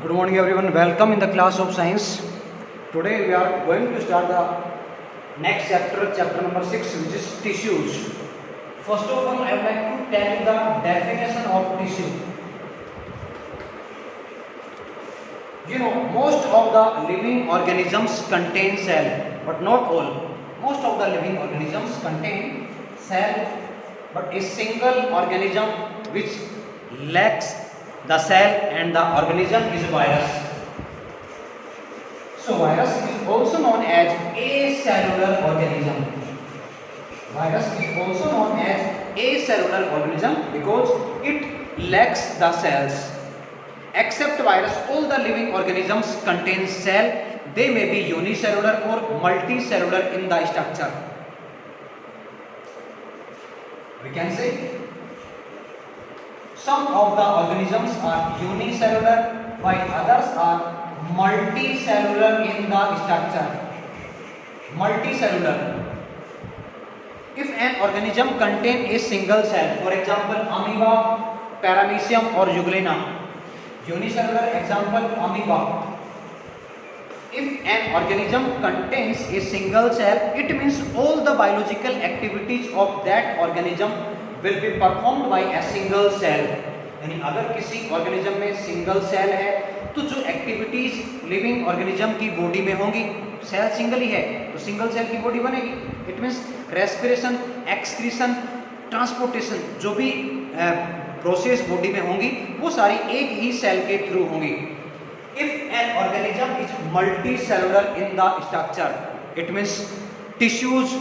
Good morning everyone, welcome in the class of science. Today we are going to start the next chapter, chapter number 6, which is tissues. First of all, I would like to tell you the definition of tissue. You know, most of the living organisms contain cell, but not all. Most of the living organisms contain cell, but a single organism which lacks the cell and the organism is virus. So virus is also known as acellular organism. Virus is also known as acellular organism because it lacks the cells. Except virus, all the living organisms contain cell. They may be unicellular or multicellular in the structure. We can say some of the organisms are unicellular while others are multicellular in the structure. Multicellular. If an organism contains a single cell, for example amoeba, paramecium or euglena. Unicellular example amoeba. If an organism contains a single cell, it means all the biological activities of that organism will be performed by a single cell. यानी अगर किसी organism में single cell है तो जो activities living organism की body में होंगी, सेल सिंगल ही है तो सिंगल सेल की बॉडी बनेगी. It means respiration, excretion, transportation, जो भी प्रोसेस बॉडी में होंगी वो सारी एक ही सेल के थ्रू होंगी. If an organism is multicellular in the structure, it means tissues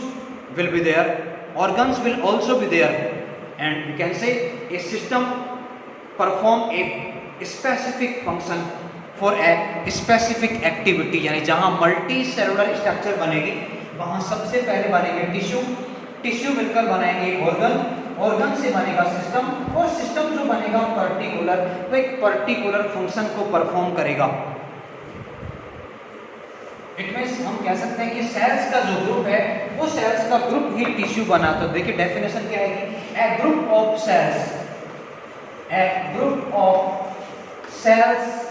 will be there, organs will also be there, and we can say a system perform a specific function for a specific activity. यानी जहाँ multicellular structure बनेगी वहाँ सबसे पहले बनेंगे tissue, tissue मिलकर बनाएंगे organ, organ से बनेगा सिस्टम और सिस्टम जो बनेगा पर्टिकुलर, तो एक पर्टिकुलर फंक्शन को परफॉर्म करेगा. इट मींस हम कह सकते हैं कि सेल्स का जो ग्रुप है वो सेल्स का ग्रुप ही टिश्यू बनाता है. देखिए डेफिनेशन क्या है, a group of cells, a group of cells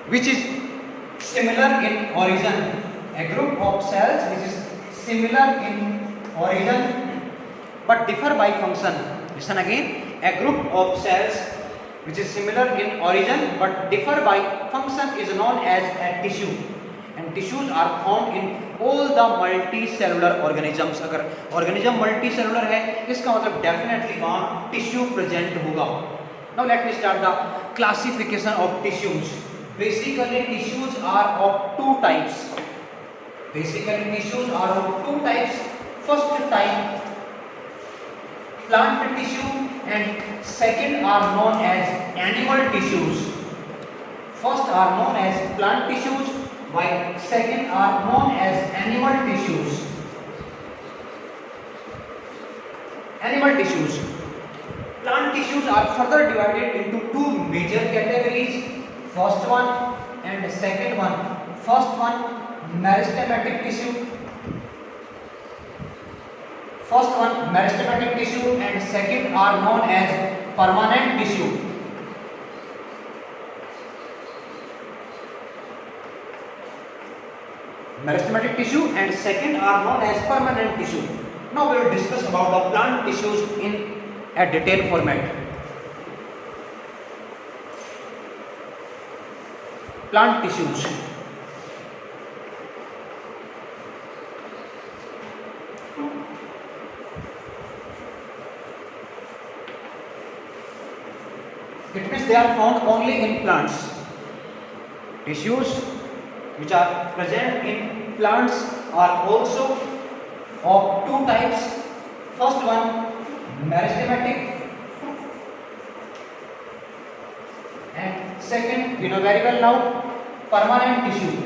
which is similar in origin, a group of cells which is similar in origin but differ by function. Listen again, a group of cells which is similar in origin but differ by function is known as a tissue, and tissues are found in all the multicellular organisms. अगर organism multicellular है इसका मतलब definitely वहाँ tissue present होगा. Now let me start the classification of tissues. Basically tissues are of two types. Basically tissues are of two types. First type plant tissue and second are known as animal tissues. First are known as plant tissues while second are known as animal tissues. Animal tissues. Plant tissues are further divided into two major categories. First one and second one. First one meristematic tissue. First one meristematic tissue and second are known as permanent tissue. Meristematic tissue and second are known as permanent tissue. Now we will discuss about the plant tissues in a detailed format. Plant tissues. It means they are found only in plants. Tissues which are present in plants are also of two types. First one meristematic and second, you know very well now, permanent tissue.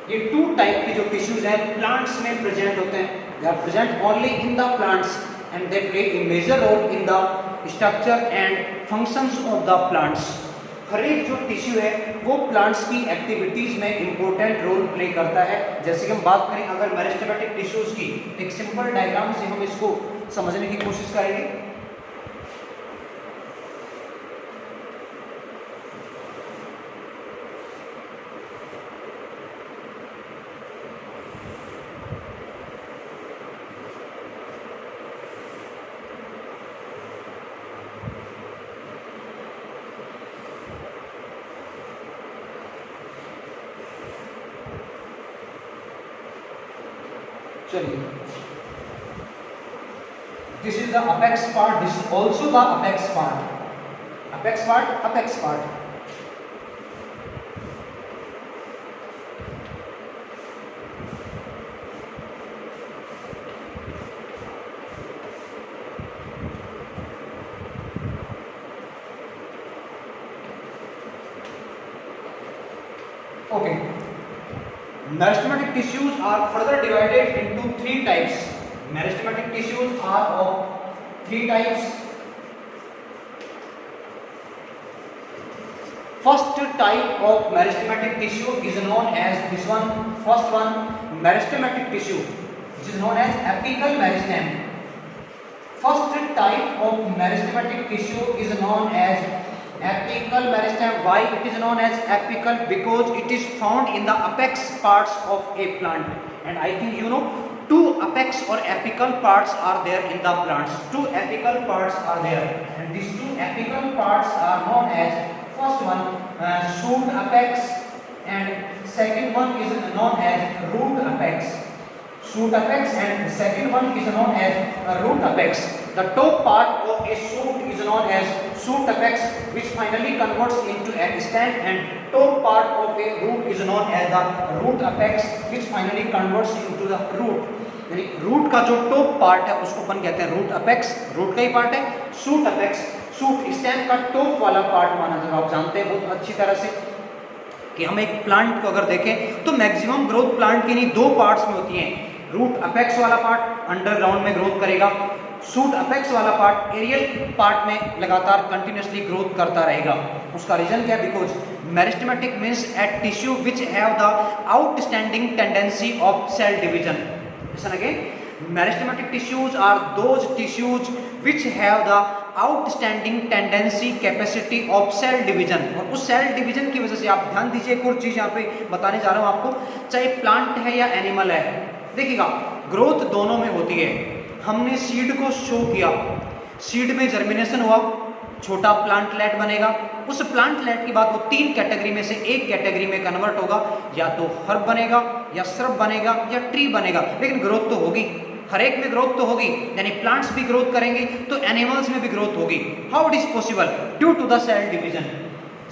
ये two type के जो tissues हैं plants में present होते हैं. They are present only in the plants and they play a major role in the structure and functions of the plants. हर एक जो टिश्यू है वो प्लांट्स की एक्टिविटीज में इंपॉर्टेंट रोल प्ले करता है. जैसे कि हम बात करें अगर मेरिस्टेमेटिक टिश्यूज की, एक सिंपल डायग्राम से हम इसको समझने की कोशिश करेंगे. चलिए, this is the apex part, this is also the apex part, apex part, apex part. Okay, meristematic tissues are further divided into three types. Meristematic tissues are of three types. First type of meristematic tissue is known as this one. First one, meristematic tissue, which is known as apical meristem. First type of meristematic tissue is known as apical meristem. Why it is known as apical? Because it is found in the apex parts of a plant, and I think you know two apex or apical parts are there in the plants. Two apical parts are there, and these two apical parts are known as, first one, shoot apex, and second one is known as root apex. Shoot apex and the second one is known as root apex. The top part of a shoot is known as shoot apex, which finally converts into a stem, and top part of a root is known as the root apex, which finally converts into the root. यानी root का जो top part है उसको अपन कहते हैं root apex, root का ही part है। Shoot apex, shoot stem का टॉप वाला पार्ट माना जाता है। आप जानते हैं बहुत अच्छी तरह से कि हम एक प्लांट को अगर देखें तो मैक्सिमम ग्रोथ प्लांट की नहीं दो पार्ट्स में होती हैं। रूट अपेक्स वाला पार्ट अंडरग्राउंड में ग्रोथ करेगा, शूट अपेक्स वाला पार्ट एरियल पार्ट में लगातार कंटिन्यूसली ग्रोथ करता रहेगा। उसका रीजन क्या है? Because meristematic means a tissue which have the outstanding tendency of cell division. Listen again, meristematic tissues are those tissues which have the outstanding tendency capacity of cell division। और उस cell division की वजह से आप ध्यान दीजिए, एक और चीज यहाँ पे बताने जा रहा हूँ आपको, चाहे प्लांट है या एनिमल है, देखिएगा ग्रोथ दोनों में होती है। हमने सीड को शो किया, सीड में जर्मिनेशन हुआ, छोटा प्लांटलेट बनेगा। उस प्लांटलेट के बाद वो तीन कैटेगरी में से एक कैटेगरी में कन्वर्ट होगा, या तो हर्ब बनेगा या श्रब बनेगा या ट्री बनेगा, लेकिन ग्रोथ तो होगी, हर एक में ग्रोथ तो होगी। यानी प्लांट्स भी ग्रोथ करेंगे तो एनिमल्स में भी ग्रोथ होगी। How it is possible? Due to the cell division.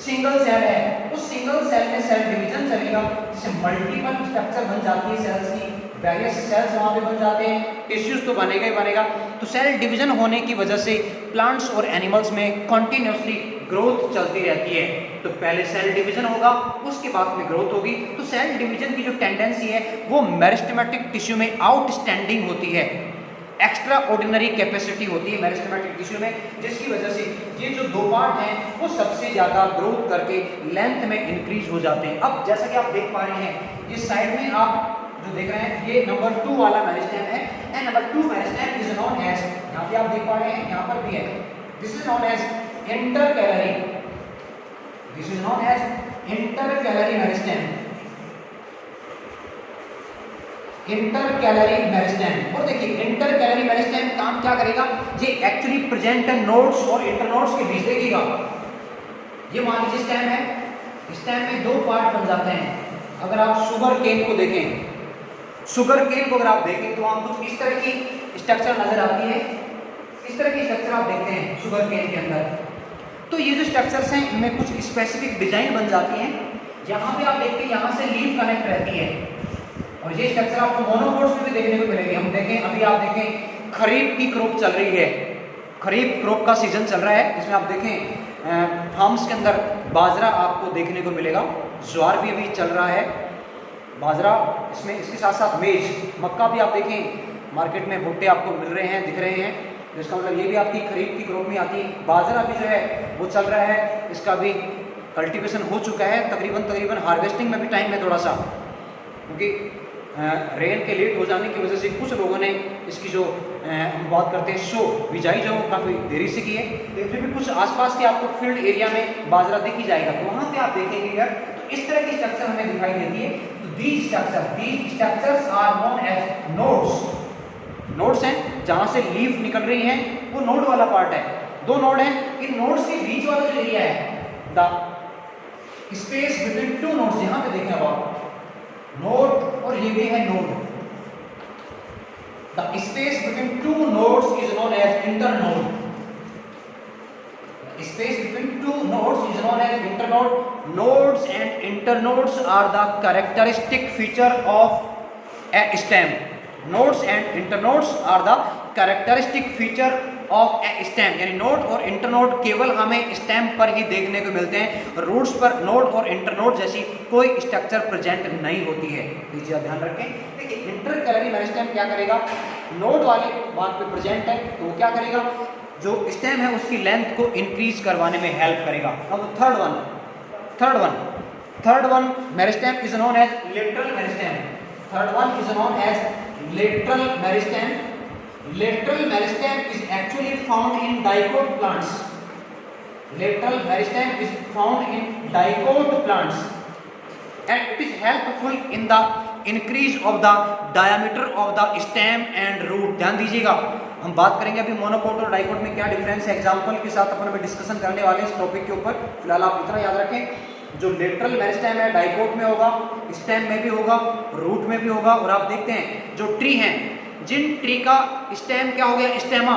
Single cell है, उस सिंगल सेल में सेल डिवीजन चलेगा, जिससे मल्टीपल स्ट्रक्चर बन जाती है सेल्स की, वेरियस सेल्स वहां पे बन जाते हैं, टिश्यूज तो बनेगा ही बनेगा। तो सेल डिवीजन होने की वजह से प्लांट्स और एनिमल्स में कंटिन्यूअसली ग्रोथ चलती रहती है। तो पहले सेल डिवीजन होगा, उसके बाद में ग्रोथ होगी। तो सेल डिवीजन की जो टेंडेंसी है वो मेरिस्टेमेटिक टिश्यू में आउटस्टैंडिंग होती है, एक्स्ट्रा ऑर्डिनरी कैपेसिटी होती है मेरिस्टेमेटिक टिश्यू में, जिसकी वजह से ये जो दो पार्ट हैं वो सबसे ज़्यादा ग्रोथ करके लेंथ में इंक्रीज हो जाते हैं। अब जैसा कि आप देख पा रहे हैं, ये साइड में आप जो देख रहे हैं ये नंबर 2 वाला मेरिस्टेम है, and number 2 meristem is known as, यहाँ पे आप देख पा रहे हैं, यहाँ पर भी है, this is known as intercalary, this is known as intercalary meristem, intercalary meristem. और देखिए इंटरकैलरी मेरिस्टेम काम क्या करेगा, ये एक्चुअली प्रेजेंट नोड्स और इंटरनोड्स के बीच देखिएगा। ये मान लीजिए स्टेम है, स्टेम में दो पार्ट बन जाते हैं। अगर आप शुगर केन को देखें, शुगर केन को अगर आप देखें तो वहां कुछ इस तरह की स्ट्रक्चर नजर आती है, इस तरह की स्ट्रक्चर आप देखते हैं शुगर केन के अंदर। तो ये जो स्ट्रक्चर्स हैं इनमें कुछ स्पेसिफिक डिजाइन बन जाती हैं। यहाँ पे आप देखते हैं यहाँ से लीफ कनेक्ट रहती है, और ये स्ट्रक्चर आपको मोनोकोट्स में भी देखने को मिलेगी। हम देखें, अभी आप देखें खरीफ की क्रॉप चल रही है, खरीफ क्रॉप का सीजन चल रहा है, इसमें आप देखें फार्म्स के अंदर बाजरा आपको देखने को मिलेगा, ज्वार भी अभी चल रहा है, बाजरा इसमें, इसके साथ साथ मेज, मक्का भी आप देखें मार्केट में भुट्टे आपको मिल रहे हैं, दिख रहे हैं, जिसका मतलब ये भी आपकी खरीफ की क्रॉप में आती है। बाजरा भी जो है वो चल रहा है, इसका भी कल्टीवेशन हो चुका है, तकरीबन हार्वेस्टिंग में भी टाइम है थोड़ा सा, क्योंकि रेन के लेट हो जाने की वजह से कुछ लोगों ने इसकी जो हम बात करते हैं शो बिजाई जो काफ़ी देरी से की है, लेकिन फिर भी कुछ आसपास के आपको फील्ड एरिया में बाजरा दिख ही जाएगा, तो वहाँ पे आप देखेंगे अगर तो इस तरह की स्ट्रक्चर हमें दिखाई देती है। तो these structures are known as nodes। Nodes हैं जहाँ से लीफ निकल रही है, वो नोड वाला पार्ट है, दो नोड हैं, इन नोड्स के बीच वाला जो एरिया है, the space between two nodes, यहाँ पे देखें आप नोड और ये भी है node, The space between two nodes is known as internode. The space between two nodes is known as internode. Nodes and internodes are the characteristic feature of a stem. Nodes and internodes are the characteristic feature of A stem, यानी node और internode केवल हमें stem पर ही देखने को मिलते हैं, roots पर नोड और इंटरनोड जैसी कोई स्ट्रक्चर प्रेजेंट नहीं होती है। लीजिए ध्यान रखें। देखिए इंटरकैलरी मेरिस्टेम क्या करेगा, नोड वाले बात पे प्रेजेंट है तो वो क्या करेगा, जो स्टेम है उसकी लेंथ को इंक्रीज करवाने में हेल्प करेगा। अब third one meristem is known as lateral meristem. Third one is known as lateral meristem. Lateral meristem is actually found in dicot plants. Lateral meristem is found in dicot plants and it is helpful in the increase of the diameter of the stem and root. ध्यान दीजिएगा, हम बात करेंगे अभी monocot और dicot में क्या difference है, एग्जांपल के साथ अपन डिस्कशन करने वाले इस टॉपिक के ऊपर। फिलहाल आप इतना याद रखें, जो लेटरल मेरिस्टेम है डाइकोट में होगा, स्टेम में भी होगा, रूट में भी होगा। और आप देखते हैं जो ट्री हैं, जिन ट्री का स्टेम क्या हो गया, स्टेमा,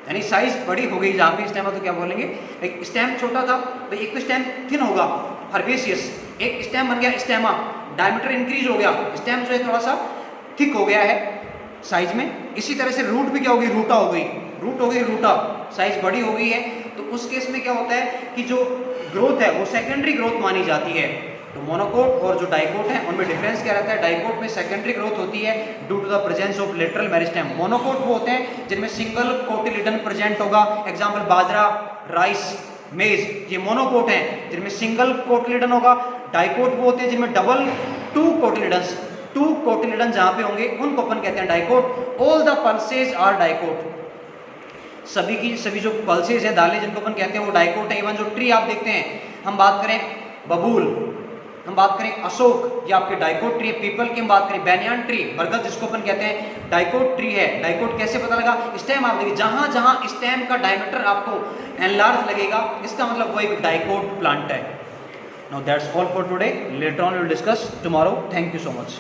यानी साइज बड़ी हो गई, जहाँ पे स्टेमा तो क्या बोलेंगे, एक स्टेम छोटा था तो एक तो स्टेम थिन होगा हर्बेसियस, एक स्टेम बन गया स्टेमा, डायमीटर इंक्रीज हो गया, स्टेम जो है थोड़ा सा थिक हो गया है साइज में। इसी तरह से रूट भी क्या हो गई, रूटा हो गई, रूटा, साइज बड़ी हो गई है। तो उस केस में क्या होता है कि जो ग्रोथ है वो सेकेंडरी ग्रोथ मानी जाती है। तो मोनोकोट और जो डाइकोट है उनमें डिफरेंस क्या रहता है, डाइकोट में सेकेंडरी ग्रोथ होती है due to the presence of lateral meristem. Monocot वो होते हैं जिनमें सिंगल कोटिलिडन प्रेजेंट होगा, एग्जांपल बाजरा, राइस, मेज, ये मोनोकोट हैं जिनमें सिंगल कोटिलिडन होगा। डाइकोट वो होते हैं जिनमें डबल टू कोटिलिडन जहां पे होंगे उनको अपन कहते हैं dicot. All the pulses are dicot, सभी जो पल्सेज हैं, दालें जिनको अपन कहते हैं वो डाइकोट है। इवन जो ट्री आप देखते हैं, हम बात करें बबूल, हम बात करें अशोक, ये आपके डाइकोट ट्री है। पीपल की हम बात करें, बैनियान ट्री, बरगद जिसको अपन कहते हैं डाइकोट ट्री है। डाइकोट कैसे पता लगा, स्टेम आप देखिए, जहां जहां स्टेम का डायमीटर आपको एनलार्ज लगेगा इसका मतलब वो एक डाइकोट प्लांट है। Now that's all for today, later on we will discuss tomorrow. Thank you so much.